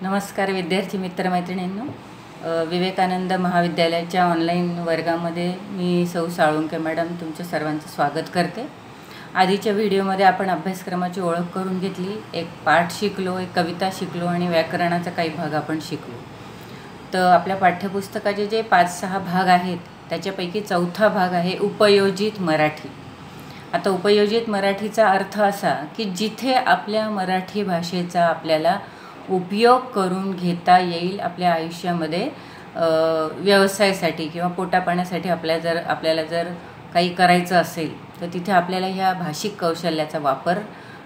नमस्कार विद्यार्थी मित्रमैत्रिणींनो, विवेकानंद महाविद्यालयाच्या ऑनलाईन वर्गामध्ये मी सौ साळुंके मॅडम तुमच्या सर्वांचं स्वागत करते। आधीच्या व्हिडिओमध्ये आपण अभ्यासक्रमाची ओळख करून घेतली, एक पाठ शिकलो, एक कविता शिकलो आणि व्याकरणाचा काही भाग आपण शिकलो। तर आपल्या पाठ्यपुस्तकाचे जे 5-6 भाग आहेत त्याच्यापैकी चौथा भाग आहे उपयोजित मराठी। आता उपयोजित मराठीचा अर्थ असा की जिथे आपल्या मराठी भाषेचा आपल्याला उपयोग करून घेता येईल आपल्या आयुष्यामध्ये, व्यवसायासाठी किंवा पोटापाण्यासाठी आपल्याला जर काही करायचं असेल तर तिथे आपल्याला ह्या भाषिक कौशल्याचा वापर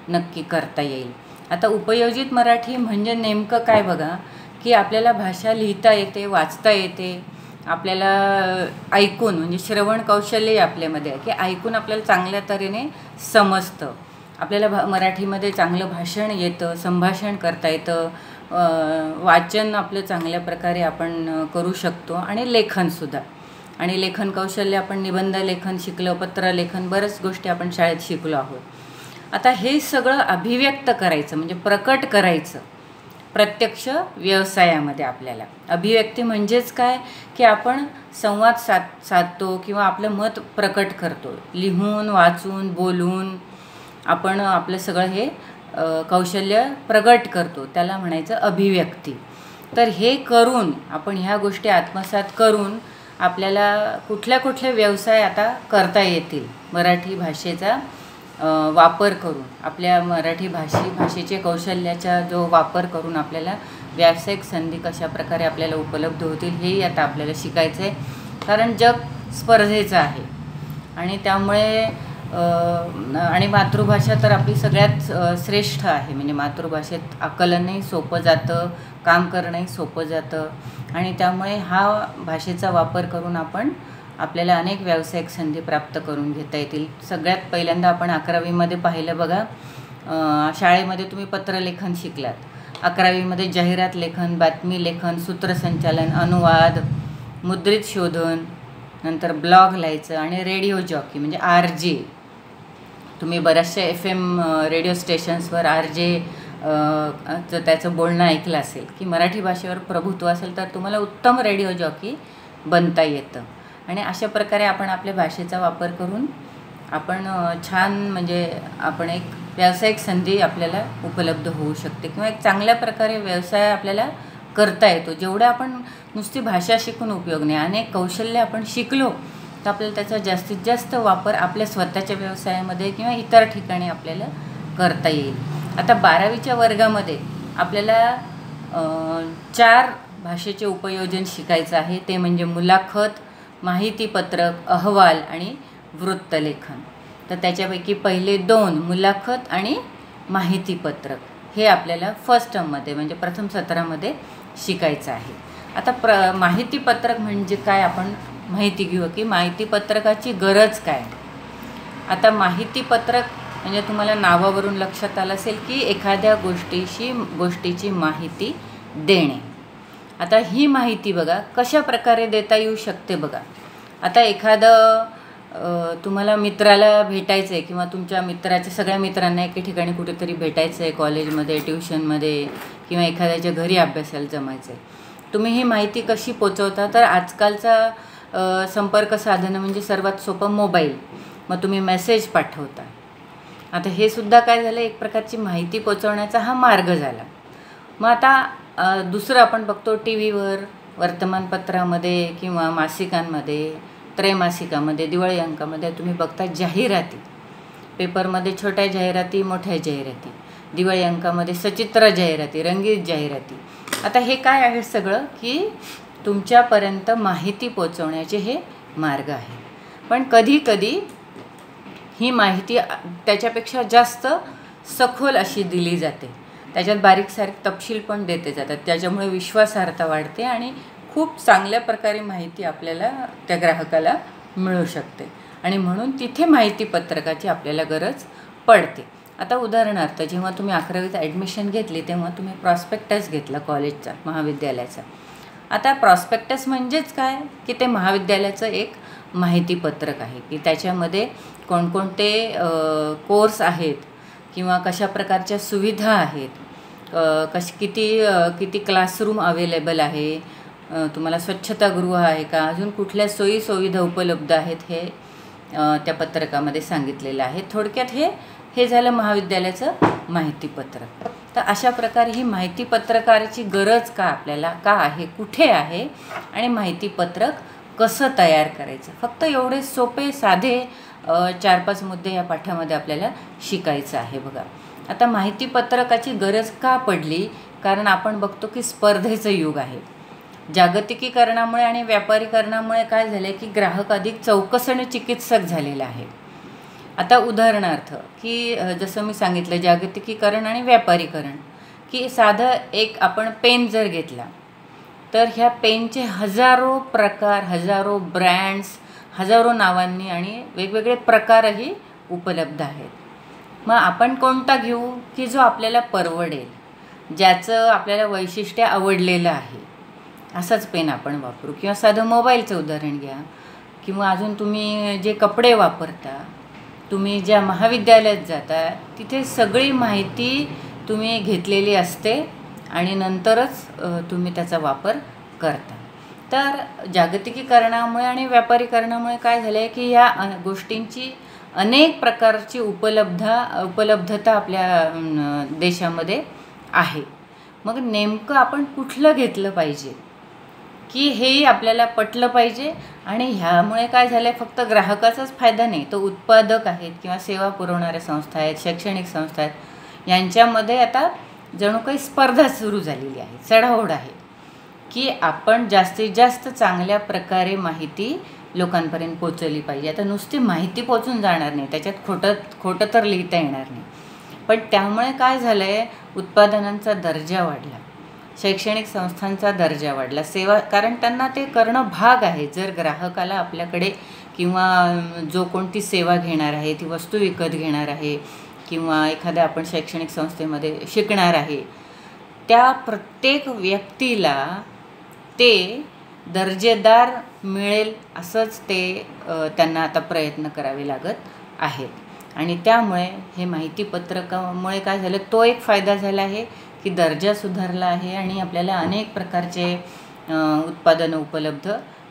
नक्की करता येईल। आता उपयोजित मराठी म्हणजे नेमकं काय बघा, की आपल्याला भाषा लिहिता येते, वाचता येते, आपल्याला ऐकून म्हणजे श्रवण कौशल्य आपल्यामध्ये आहे की ऐकून आपल्याला चांगल्या तऱ्हेने समजतं, आपल्याला मराठीमध्ये चांगलं भाषण येतं, संभाषण करता येतं, वाचन आपलं चांगल्या प्रकारे आपण करू शकतो आणि लेखनसुद्धा। आणि लेखन कौशल्य आपण निबंध लेखन शिकलो, पत्रलेखन, बऱ्याच गोष्टी आपण शाळेत शिकलो आहोत। आता हे सगळं अभिव्यक्त करायचं म्हणजे प्रकट करायचं प्रत्यक्ष व्यवसायामध्ये आपल्याला। अभिव्यक्ती म्हणजेच काय की आपण संवाद साधतो किंवा आपलं मत प्रकट करतो, लिहून, वाचून, बोलून आपण आपलं सगळं हे कौशल्य प्रगट करतो, त्याला म्हणायचं अभिव्यक्ती। तर हे करून आपण ह्या गोष्टी आत्मसात करून आपल्याला कुठल्या व्यवसाय आता करता येतील मराठी भाषेचा वापर करून, आपल्या मराठी भाषेचे कौशल्याचा जो वापर करून आपल्याला व्यावसायिक संधी कशा प्रकारे आपल्याला उपलब्ध होतील हेही आता आपल्याला शिकायचं आहे। कारण जग स्पर्धेचं आहे आणि त्यामुळे आणि मातृभाषा तर आपली सगळ्यात श्रेष्ठ आहे। म्हणजे मातृभाषेत आकलनही सोपं जातं, काम करणंही सोपं जातं आणि त्यामुळे हा भाषेचा वापर करून आपल्याला अनेक व्यावसायिक संधी प्राप्त करून घेता येतील। सगळ्यात पहिल्यांदा आपण 11वीमध्ये पाहिलं बघा, शाळेमध्ये तुम्ही पत्रलेखन शिकलात, 11वीमध्ये जाहिरात लेखन, बातमी लेखन, सूत्रसंचालन, अनुवाद, मुद्रित शोधन, नंतर ब्लॉग लिहायचं आणि रेडिओ जॉकी म्हणजे RJ। तुम्ही बऱ्याचशा FM रेडिओ स्टेशन्सवर RJ त्याचं बोलणं ऐकलं असेल की मराठी भाषेवर प्रभुत्व असेल तर तुम्हाला उत्तम रेडिओ जॉकी बनता येतं। आणि अशा प्रकारे आपण आपल्या भाषेचा वापर करून आपण छान म्हणजे आपण एक व्यावसायिक संधी आपल्याला उपलब्ध होऊ शकते किंवा एक चांगल्या प्रकारे व्यवसाय आपल्याला करता येतो। जेवढं आपण नुसती भाषा शिकून उपयोग नाही, अनेक कौशल्य आपण शिकलो तर आपल्याला त्याचा जास्तीत जास्त वापर आपल्या स्वतःच्या व्यवसायामध्ये किंवा इतर ठिकाणी आपल्याला करता येईल। आता 12वीच्या वर्गामध्ये आपल्याला 4 भाषेचे उपयोजन शिकायचं आहे, ते म्हणजे मुलाखत, माहितीपत्रक, अहवाल आणि वृत्तलेखन। तर त्याच्यापैकी पहिले 2 मुलाखत आणि माहितीपत्रक हे आपल्याला फर्स्ट टर्ममध्ये म्हणजे प्रथम सत्रामध्ये शिकायचं आहे। आता माहितीपत्रक म्हणजे काय आपण माहिती घेऊ की माहितीपत्रकाची गरज काय। आता माहितीपत्रक म्हणजे तुम्हाला नावावरून लक्षात आलं असेल की एखाद्या गोष्टीची माहिती देणे। आता ही माहिती बघा कशा प्रकारे देता येऊ शकते बघा। आता एखादं तुम्हाला मित्राला भेटायचं आहे किंवा तुमच्या मित्राच्या सगळ्या मित्रांना एके ठिकाणी कुठेतरी भेटायचं आहे, कॉलेजमध्ये, ट्युशनमध्ये किंवा एखाद्याच्या घरी अभ्यासाला जमायचं आहे, तुम्ही ही माहिती कशी पोचवता? तर आजकालचा संपर्क साधन म्हणजे सर्वात सोपं मोबाईल, मग तुम्ही मेसेज पाठवता। आता हे सुद्धा काय झालं, एक प्रकारची माहिती पोचवण्याचा हा मार्ग झाला। मग आता दुसरं आपण बघतो टीव्हीवर, वर्तमानपत्रामध्ये किंवा मासिकांमध्ये, त्रैमासिकामध्ये, दिवाळी अंकामध्ये तुम्ही बघता जाहिराती, पेपरमध्ये छोट्या जाहिराती, मोठ्या जाहिराती, दिवाळी अंकामध्ये सचित्र जाहिराती, रंगीत जाहिराती। आता हे काय आहे सगळं की तुमच्यापर्यंत माहिती पोचवण्याचे हे मार्ग आहे। पण कधी ही माहिती त्याच्यापेक्षा जास्त सखोल अशी दिली जाते, त्याच्यात बारीक सारीक तपशील पण देते जातात, त्याच्यामुळे विश्वासार्हता वाढते आणि खूप चांगल्या प्रकारे माहिती आपल्याला त्या ग्राहकाला मिळू शकते आणि म्हणून तिथे माहितीपत्रकाची आपल्याला गरज पडते। आता उदाहरणार्थ जेव्हा तुम्ही 11वीत ॲडमिशन घेतली तेव्हा तुम्ही प्रॉस्पेक्टस घेतला कॉलेजचा, महाविद्यालयाचा। आता प्रॉस्पेक्टस म्हणजेच काय की ते महाविद्यालयाचं एक माहितीपत्रक आहे की त्याच्यामध्ये कोणकोणते कोर्स आहेत किंवा कशा प्रकारच्या सुविधा आहेत किती क्लासरूम अवेलेबल आहे, तुम्हाला स्वच्छतागृह आहे का, अजून कुठल्या सोयी सुविधा उपलब्ध आहेत, हे त्या पत्रकामध्ये सांगितलेलं आहे. थोडक्यात हे झालं महाविद्यालयाचं माहितीपत्रक. तर अशा प्रकारे ही माहितीपत्रकाची गरज आपल्याला का आहे, कुठे आहे आणि माहितीपत्रक कसं तयार करायचं, फक्त एवढे सोपे साधे 4-5 मुद्दे या पाठामध्ये आपल्याला शिकायचं आहे. बघा, आता माहितीपत्रकाची गरज का पडली, कारण आपण बघतो की स्पर्धेचं युग आहे. जागतिकीकरणामुळे आणि व्यापारीकरणामुळे काय झालं की ग्राहक अधिक चौकस आणि चिकित्सक झालेला आहे. आता उदाहरणार्थ की जसं मी सांगितलं, जागतिकीकरण आणि व्यापारीकरण, की साधं एक आपण पेन जर घेतला तर ह्या पेनचे हजारो प्रकार, हजारो ब्रँड्स, हजारो नावांनी आणि वेगवेगळे प्रकारही उपलब्ध आहेत. मग आपण कोणता घेऊ की जो आपल्याला परवडेल, ज्याचं आपल्याला वैशिष्ट्य आवडलेलं आहे, असाच पेन आपण वापरू. किंवा साधं मोबाईलचं उदाहरण घ्या, किंवा अजून तुम्ही जे कपडे वापरता, तुम्ही ज्या महाविद्यालयात जाता, तिथे सगळी माहिती तुम्ही घेतलेली असते आणि नंतरच तुम्ही त्याचा वापर करता. तर जागतिकीकरणामुळे आणि व्यापारीकरणामुळे काय झालं आहे की ह्या गोष्टींची अनेक प्रकारची उपलब्धता आपल्या देशामध्ये आहे. मग नेमकं आपण कुठलं घेतलं पाहिजे की हेही आपल्याला पटलं पाहिजे. आणि ह्यामुळे काय झालं आहे, फक्त ग्राहकाचाच फायदा नाही, तो उत्पादक आहेत किंवा सेवा पुरवणाऱ्या संस्था आहेत, शैक्षणिक संस्था आहेत, यांच्यामध्ये आता जणू काही स्पर्धा सुरू झालेली आहे, चढाओढ आहे की आपण जास्तीत जास्त चांगल्या प्रकारे माहिती लोकांपर्यंत पोचवली पाहिजे. आता नुसती माहिती पोचून जाणार नाही, त्याच्यात खोटं तर लिहिता येणार नाही, पण त्यामुळे काय झालं आहे, उत्पादनांचा दर्जा वाढला, शैक्षणिक संस्थांचा दर्जा वाढला, सेवा, कारण त्यांना ते करणं भाग आहे. जर ग्राहकाला आपल्याकडे किंवा जो कोणती सेवा घेणार आहे, ती वस्तू विकत घेणार आहे किंवा एखाद्या आपण शैक्षणिक संस्थेमध्ये शिकणार आहे, त्या प्रत्येक व्यक्तीला ते दर्जेदार मिळेल असंच त्यांना आता प्रयत्न करावे लागत आहेत. आणि त्यामुळे हे माहितीपत्रकामुळे काय झालं, तो एक फायदा झाला आहे की दर्जा सुधारला आहे आणि आपल्याला अनेक प्रकारचे उत्पादनं उपलब्ध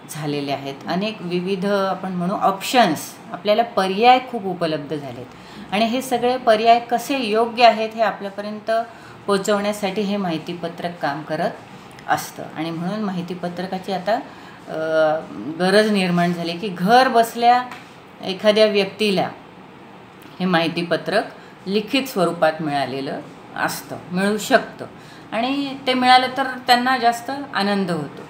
झालेले आहेत. अनेक विविध आपण म्हणू ऑप्शन्स, आपल्याला पर्याय खूप उपलब्ध झालेत आणि हे सगळे पर्याय कसे योग्य आहेत हे आपल्यापर्यंत पोचवण्यासाठी हे माहितीपत्रक काम करत असतं. आणि म्हणून माहितीपत्रकाची आता गरज निर्माण झाली की घर बसल्या एखाद्या व्यक्तीला हे माहितीपत्रक लिखित स्वरूपात मिळू शकतं आणि ते मिळालं तर त्यांना जास्त आनंद होतो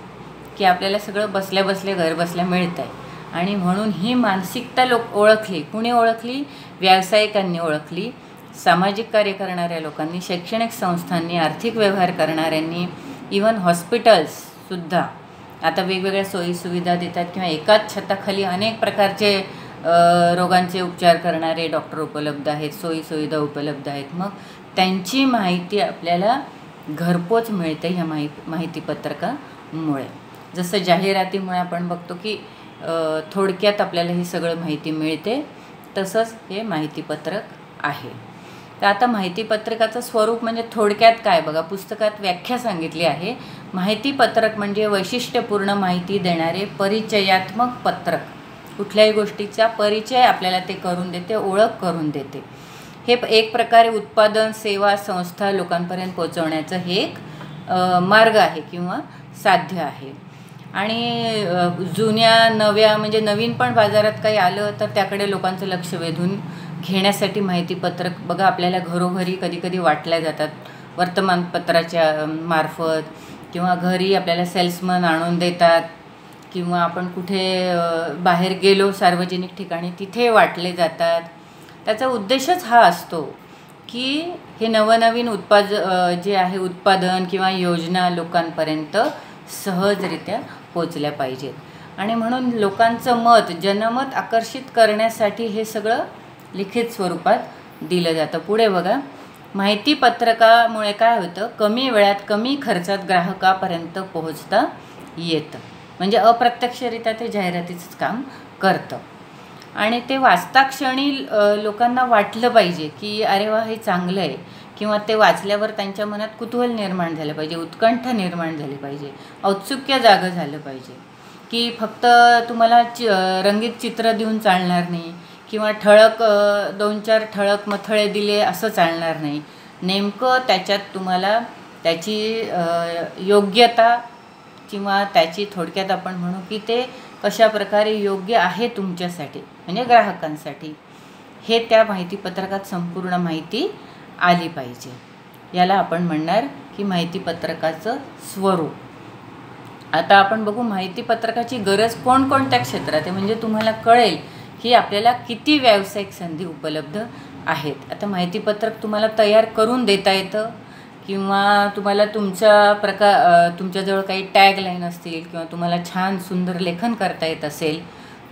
की आपल्याला सगळं बसल्या बसल्या घर बसल्या मिळत आहे. आणि म्हणून ही मानसिकता ओळखली. कुणी ओळखली? व्यावसायिकांनी ओळखली, सामाजिक कार्य करणाऱ्या लोकांनी, शैक्षणिक संस्थांनी, आर्थिक व्यवहार करणाऱ्यांनी, इवन हॉस्पिटल्ससुद्धा आता वेगवेगळ्या सोयीसुविधा देतात किंवा एकाच छताखाली अनेक प्रकारचे रोगांचे उपचार करणारे डॉक्टर उपलब्ध आहेत, सोयीसुविधा उपलब्ध आहेत. मग त्यांची माहिती आपल्याला घरपोच मिळते ह्या माहितीपत्रकामुळे. जसं जाहिरातीमुळे आपण बघतो की थोडक्यात आपल्याला ही सगळं माहिती मिळते, तसंच हे माहितीपत्रक आहे. तर आता माहितीपत्रकाचं स्वरूप म्हणजे थोडक्यात काय बघा, पुस्तकात व्याख्या सांगितली आहे. माहितीपत्रक म्हणजे वैशिष्ट्यपूर्ण माहिती देणारे परिचयात्मक पत्रक. कुठल्याही गोष्टीचा परिचय आपल्याला ते करून देते, ओळख करून देते. हे एक प्रकारे उत्पादन, सेवा, संस्था लोकांपर्यंत पोहोचवण्याचं हे एक मार्ग आहे किंवा साध्य आहे. आणि जुन्या नव्या म्हणजे नवीन पण बाजारात काही आलं तर त्याकडे लोकांचं लक्ष वेधून घेण्यासाठी माहितीपत्रक बघा आपल्याला घरोघरी कधीकधी वाटल्या जातात, वर्तमानपत्राच्या मार्फत किंवा घरी आपल्याला सेल्समन आणून देतात किंवा आपण कुठे बाहेर गेलो सार्वजनिक ठिकाणी तिथे वाटले जातात. त्याचा उद्देशच हा असतो की हे नवनवीन जे आहे उत्पादन किंवा योजना लोकांपर्यंत सहजरित्या पोचल्या पाहिजेत. आणि म्हणून लोकांचं मत, जनमत आकर्षित करण्यासाठी हे सगळं लिखित स्वरूपात दिलं जातं. पुढे बघा, माहितीपत्रकामुळे काय होतं, कमी वेळात कमी खर्चात ग्राहकापर्यंत पोहोचता येतं. म्हणजे अप्रत्यक्षरित्या ते जाहिरातीचंच काम करतं. आणि ते वाचता क्षणी लोकांना वाटलं पाहिजे की अरे वा हे चांगलं आहे किंवा ते वाचल्यावर त्यांच्या मनात कुतूहल निर्माण झालं पाहिजे, उत्कंठा निर्माण झाली पाहिजे, औत्सुक्य जागं झालं पाहिजे, की फक्त तुम्हाला रंगीत चित्र देऊन चालणार नाही किंवा ठळक 2-4 ठळक मथळे दिले असं चालणार नाही. नेमकं त्याच्यात तुम्हाला त्याची योग्यता किंवा त्याची थोडक्यात आपण म्हणू की ते कशा प्रकारे योग्य आहे तुमच्यासाठी म्हणजे ग्राहकांसाठी, हे त्या माहितीपत्रकात संपूर्ण माहिती आली पाहिजे. याला आपण म्हणणार की माहितीपत्रकाचं स्वरूप. आता आपण बघू माहितीपत्रकाची गरज कोणकोणत्या क्षेत्रात आहे, म्हणजे तुम्हाला कळेल की आपल्याला किती व्यावसायिक संधी उपलब्ध आहेत. आता माहितीपत्रक तुम्हाला तयार करून देता येतं किंवा तुम्हाला तुमच्याजवळ काही टॅगलाईन असतील किंवा तुम्हाला छान सुंदर लेखन करता येत असेल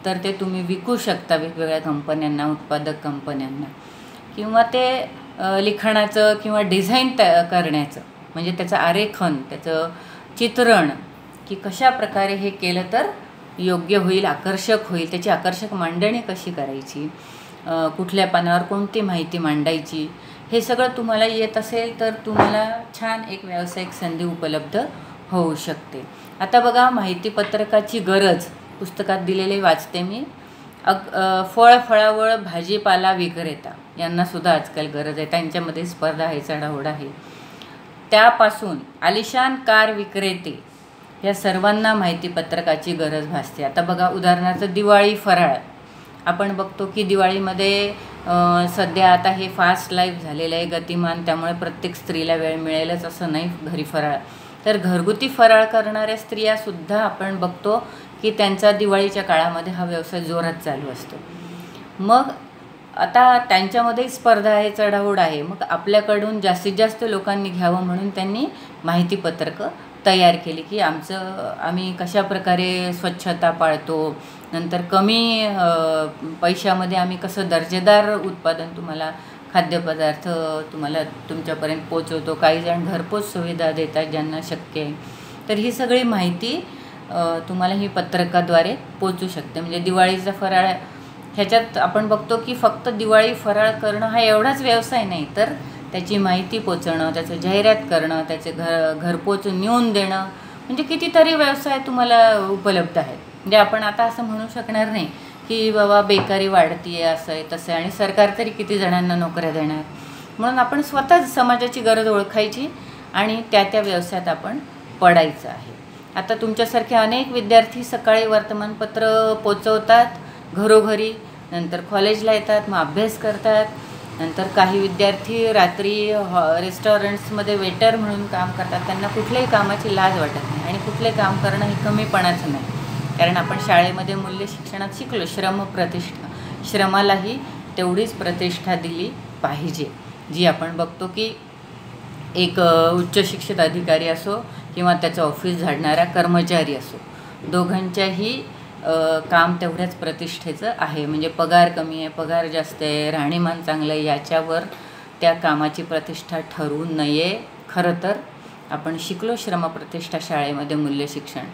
तर ते तुम्ही विकू शकता वेगवेगळ्या कंपन्यांना, उत्पादक कंपन्यांना. किंवा ते लिखाणाचं किंवा डिझाईन करण्याचं म्हणजे त्याचं आरेखन, त्याचं चित्रण की कशा प्रकारे हे केलं तर योग्य होईल, आकर्षक होईल, त्याची आकर्षक मांडणी कशी करायची, कुठल्या पानावर कोणती माहिती मांडायची, हे सगळं तुम्हाला येत असेल तर तुम्हाला छान एक व्यावसायिक संधी उपलब्ध होऊ शकते. आता बघा माहितीपत्रकाची गरज पुस्तकात दिलेले वाचते मी. फळावळ भाजीपाला विक्रेता यांनासुद्धा आजकाल गरज आहे, त्यांच्यामध्ये स्पर्धा आहे, चढाओढ आहे. त्यापासून आलिशान कार विक्रेते या सर्वांना माहितीपत्रकाची गरज भासते. आता बघा उदाहरणार्थ दिवाळी फराळ आपण बघतो की दिवाळीमध्ये सध्या आता हे फास्ट लाईफ झालेलं आहे, गतिमान, त्यामुळे प्रत्येक स्त्रीला वेळ मिळेलच असं नाही घरी फराळ. तर घरगुती फराळ करणाऱ्या स्त्रियासुद्धा आपण बघतो की त्यांचा दिवाळीच्या काळामध्ये हा व्यवसाय जोरात चालू असतो. मग आता त्यांच्यामध्ये स्पर्धा आहे, चढाओढ आहे. मग आपल्याकडून जास्तीत जास्त लोकांनी घ्यावं म्हणून त्यांनी माहितीपत्रकं तयार केली की आम्ही कशा प्रकारे स्वच्छता पाळतो, नंतर कमी पैशामध्ये आम्ही कसं दर्जेदार उत्पादन तुम्हाला खाद्यपदार्थ तुम्हाला तुमच्यापर्यंत पोचवतो. काही जण घरपोच सुविधा देतात ज्यांना शक्य आहे. तर ही सगळी माहिती तुम्हाला ही पत्रकाद्वारे पोचू शकते. म्हणजे दिवाळीचा फराळ ह्याच्यात आपण बघतो की फक्त दिवाळी फराळ करणं हा एवढाच व्यवसाय नाही, तर त्याची माहिती पोचवणं, त्याचं जाहिरात करणं, त्याचे घरपोच नेऊन देणं, म्हणजे कितीतरी व्यवसाय तुम्हाला उपलब्ध आहेत. म्हणजे आपण आता असं म्हणू शकणार नाही की बाबा बेकारी वाढती आहे असं आहे तसं आहे आणि सरकार तरी किती जणांना नोकऱ्या देणार. म्हणून आपण स्वतःच समाजाची गरज ओळखायची आणि त्या व्यवसायात आपण पडायचं आहे. आता तुमच्यासारखे अनेक विद्यार्थी सकाळी वर्तमानपत्र पोचवतात घरोघरी, नंतर कॉलेजला येतात, मग अभ्यास करतात. नंतर काही विद्यार्थी रात्री रेस्टॉरंट्समध्ये वेटर म्हणून काम करतात. त्यांना कुठल्याही कामाची लाज वाटत नाही आणि कुठले काम करणं हे कमीपणाचं नाही, कारण आपण शाळेमध्ये मूल्य शिक्षणात शिकलो श्रमप्रतिष्ठा, श्रमालाही तेवढीच प्रतिष्ठा दिली पाहिजे. जी आपण बघतो की एक उच्च शिक्षित अधिकारी असो किंवा त्याचं ऑफिस झाडणारा कर्मचारी असो, दोघांच्याही काम तेवढ्याच प्रतिष्ठेचं आहे. म्हणजे पगार कमी आहे, पगार जास्त आहे, राहणीमान चांगलं आहे, याच्यावर त्या कामाची प्रतिष्ठा ठरू नये. खरं तर आपण शिकलो श्रमप्रतिष्ठा शाळेमध्ये मूल्य शिक्षण,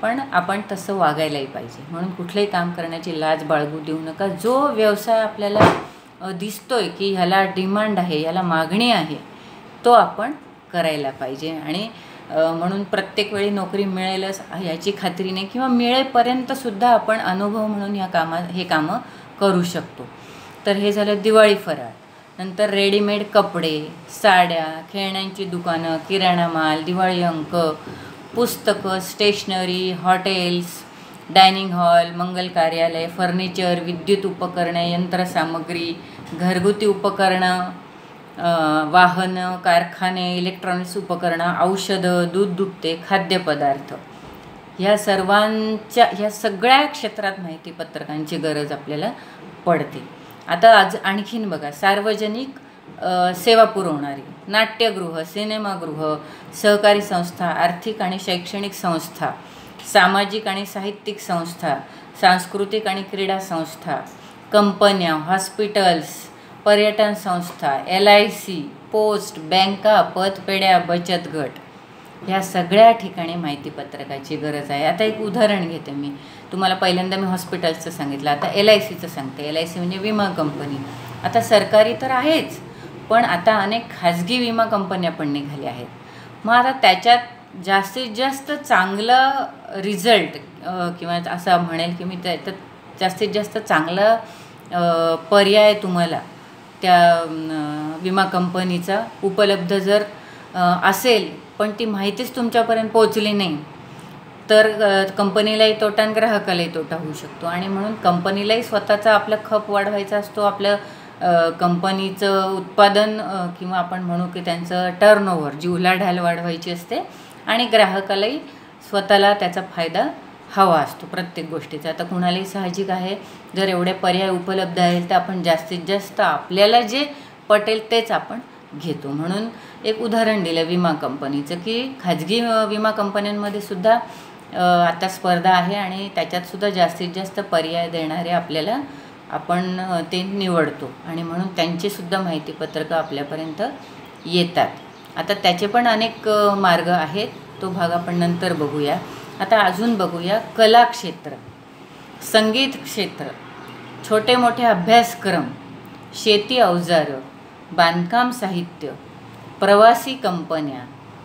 पण आपण तसं वागायलाही पाहिजे. म्हणून कुठलंही काम करण्याची लाज बाळगू देऊ नका. जो व्यवसाय आपल्याला दिसतोय की ह्याला डिमांड आहे, ह्याला मागणी आहे, तो आपण करायला पाहिजे. आणि म्हणून प्रत्येक वेळी नोकरी मिळेलच याची खात्री नाही किंवा मिळेपर्यंतसुद्धा आपण अनुभव म्हणून हे कामं करू शकतो. तर हे झालं दिवाळी फराळ. नंतर रेडीमेड कपडे, साड्या, खेळण्यांची दुकानं, किराणा माल, दिवाळी अंक, पुस्तकं, स्टेशनरी, हॉटेल्स, डायनिंग हॉल, मंगल कार्यालय, फर्निचर, विद्युत उपकरणे, यंत्रसामग्री, घरगुती उपकरणं, वाहनं, कारखाने, इलेक्ट्रॉनिक्स उपकरणं, औषधं, दूध दुभते, खाद्यपदार्थ, ह्या सगळ्या क्षेत्रात माहितीपत्रकांची गरज आपल्याला पडते. आता आणखीन बघा, सार्वजनिक सेवा पुरवणारी नाट्यगृह, सिनेमागृह, सहकारी संस्था, आर्थिक आणि शैक्षणिक संस्था, सामाजिक आणि साहित्यिक संस्था, सांस्कृतिक आणि क्रीडा संस्था, कंपन्या, हॉस्पिटल्स, पर्यटन संस्था, LIC, पोस्ट, बँका, पतपेढ्या, बचत गट, ह्या सगळ्या ठिकाणी माहितीपत्रकाची गरज आहे. आता एक उदाहरण घेते मी तुम्हाला. पहिल्यांदा मी हॉस्पिटल्सचं सांगितलं, आता LICचं सांगते. LIC म्हणजे विमा कंपनी. आता सरकारी तर आहेच, पण आता अनेक खाजगी विमा कंपन्या पण निघाल्या आहेत. मग आता त्याच्यात जास्तीत जास्त चांगलं रिझल्ट किंवा असं म्हणेल की मी त्याच्यात जास्तीत जास्त चांगला पर्याय तुम्हाला त्या विमा कंपनीचा उपलब्ध जर असेल, पण ती माहितीच तुमच्यापर्यंत पोहोचली नाही, तर कंपनीलाही तोटा आणि ग्राहकालाही तोटा होऊ शकतो. आणि म्हणून कंपनीलाही स्वतःचा आपला खप वाढवायचा असतो, आपलं कंपनीचं उत्पादन किंवा आपण म्हणू की त्यांचं टर्नओव्हर जी उलाढाल वाढवायची असते, आणि ग्राहकालाही स्वतःला त्याचा फायदा हवा असतो प्रत्येक गोष्टीचा. आता कुणालाही साहजिक आहे, जर एवढे पर्याय उपलब्ध आहेत तर आपण जास्तीत जास्त आपल्याला जे पटेल तेच आपण घेतो. म्हणून एक उदाहरण दिलं विमा कंपनीचं, की खाजगी विमा कंपन्यांमध्ये सुद्धा आता स्पर्धा आहे आणि त्याच्यातसुद्धा जास्तीत जास्त पर्याय देणारे आपल्याला आपण ते निवडतो, आणि म्हणून त्यांचीसुद्धा माहितीपत्रकं आपल्यापर्यंत येतात. आता त्याचे पण अनेक मार्ग आहेत, तो भाग आपण नंतर बघूया. आता अजून बघूया कला क्षेत्र, संगीत क्षेत्र, छोटे मोठे अभ्यासक्रम, शेती अवजारं, बांधकाम साहित्य, प्रवासी कंपन्या,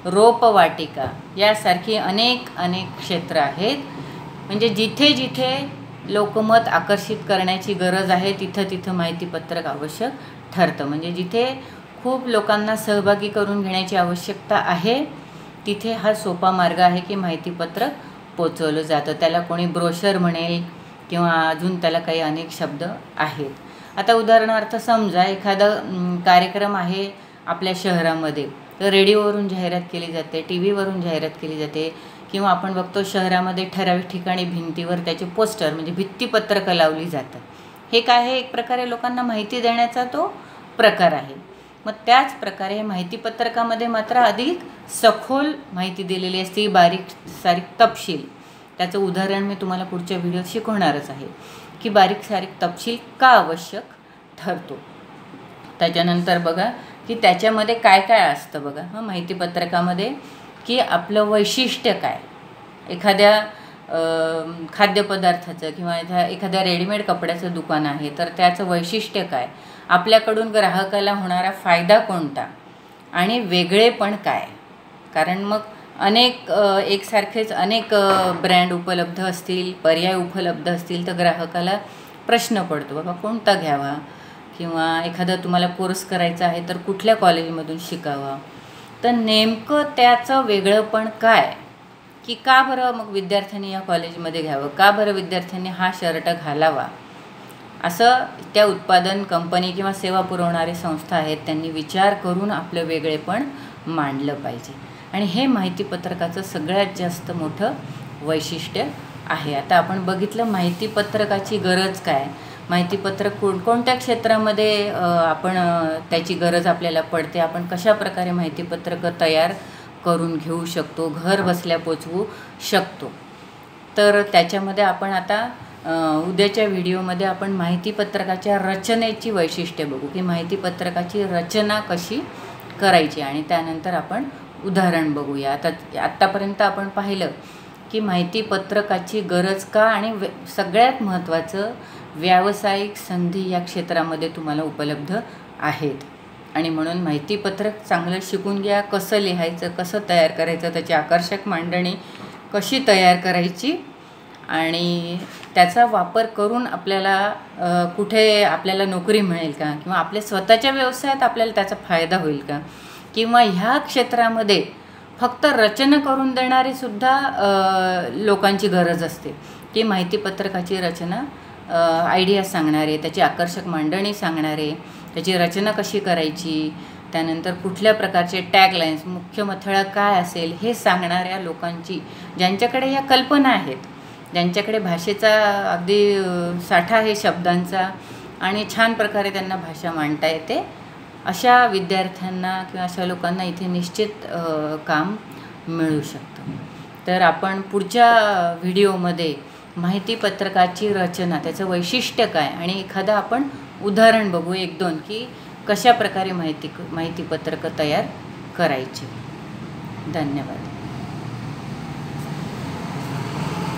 रोपवाटिका यासारखी अनेक क्षेत्र आहेत. म्हणजे जिथे जिथे लोकमत आकर्षित करण्याची गरज आहे तिथं माहितीपत्रक आवश्यक ठरतं. म्हणजे जिथे खूप लोकांना सहभागी करून घेण्याची आवश्यकता आहे तिथे हा सोपा मार्ग आहे की माहितीपत्रक पोचवलं जातं. त्याला कोणी ब्रोशर म्हणेल किंवा अजून त्याला काही अनेक शब्द आहेत. आता उदाहरणार्थ समजा एखादा कार्यक्रम आहे आपल्या शहरामध्ये, तर रेडिओवरून जाहिरात केली जाते, टी व्हीवरून जाहिरात केली जाते, किंवा आपण बघतो शहरामध्ये ठराविक ठिकाणी भिंतीवर त्याचे पोस्टर म्हणजे भित्तीपत्रकं लावली जातात. हे काय आहे, एक प्रकारे लोकांना माहिती देण्याचा तो प्रकार आहे. मग त्याच प्रकारे माहितीपत्रकामध्ये मात्र अधिक सखोल माहिती दिलेली असते, बारीक सारीक तपशील. त्याचं उदाहरण मी तुम्हाला पुढच्या व्हिडिओत शिकवणारच आहे की बारीक सारीक तपशील का आवश्यक ठरतो. त्याच्यानंतर बघा की त्याच्यामध्ये काय काय असतं बघा माहितीपत्रकामध्ये, की आपलं वैशिष्ट्य काय, एखाद्या खाद्यपदार्थाचं किंवा एखाद्या रेडीमेड कपड्याचं दुकान आहे तर त्याचं वैशिष्ट्य काय, आपल्याकडून ग्राहकाला होणारा फायदा कोणता आणि वेगळेपण काय. कारण मग अनेक एकसारखेच अनेक ब्रँड उपलब्ध असतील, पर्याय उपलब्ध असतील, तर ग्राहकाला प्रश्न पडतो बाबा कोणता घ्यावा, किंवा एखादा तुम्हाला कोर्स करायचा आहे तर कुठल्या कॉलेजमधून शिकावा. तर नेमकं त्याचं वेगळंपण काय, की का बरं मग विद्यार्थ्यांनी या कॉलेजमध्ये घ्यावं, का बरं विद्यार्थ्यांनी हा शर्ट घालावा, असं त्या उत्पादन कंपनी किंवा सेवा पुरवणारी संस्था आहेत त्यांनी विचार करून आपलं वेगळेपण मांडलं पाहिजे. आणि हे माहितीपत्रकाचं सगळ्यात जास्त मोठं वैशिष्ट्य आहे. आता आपण बघितलं माहितीपत्रकाची गरज काय, माहितीपत्रक कोणत्या क्षेत्रामध्ये आपण त्याची गरज आपल्याला पडते, आपण कशा प्रकारे माहितीपत्रकं तयार करून घेऊ शकतो, घर बसल्या पोचवू शकतो. तर त्याच्यामध्ये आपण आता उद्याच्या व्हिडिओमध्ये आपण माहितीपत्रकाच्या रचनेची वैशिष्ट्ये बघू, की माहितीपत्रकाची रचना कशी करायची, आणि त्यानंतर आपण उदाहरण बघूया. आत्तापर्यंत आपण पाहिलं की माहितीपत्रकाची गरज का, आणि सगळ्यात महत्त्वाचं व्यावसायिक संधी या क्षेत्रामध्ये तुम्हाला उपलब्ध आहेत. आणि म्हणून माहितीपत्रक चांगलं शिकून घ्या, कसं लिहायचं, कसं तयार करायचं, त्याची आकर्षक मांडणी कशी तयार करायची, आणि त्याचा वापर करून आपल्याला कुठे आपल्याला नोकरी मिळेल का, किंवा आपल्या स्वतःच्या व्यवसायात आपल्याला त्याचा फायदा होईल का, किंवा ह्या क्षेत्रामध्ये फक्त रचना करून देणारी सुद्धा लोकांची गरज असते, की माहितीपत्रकाची रचना आयडिया सांगणारे, त्याची आकर्षक मांडणी सांगणारे, त्याची रचना कशी करायची, त्यानंतर कुठल्या प्रकारचे टॅगलाईन्स, मुख्य मथळा काय असेल हे सांगणाऱ्या लोकांची, ज्यांच्याकडे या कल्पना आहेत, ज्यांच्याकडे भाषेचा अगदी साठा आहे शब्दांचा, आणि छान प्रकारे त्यांना भाषा मांडता येते, अशा विद्यार्थ्यांना किंवा अशा लोकांना इथे निश्चित काम मिळू शकतं. तर आपण पुढच्या व्हिडिओमध्ये माहितीपत्रकाची रचना, त्याचं वैशिष्ट्य काय, आणि एखादं आपण उदाहरण बघू 1-2 की कशा प्रकारे माहितीपत्रकं तयार करायची. धन्यवाद.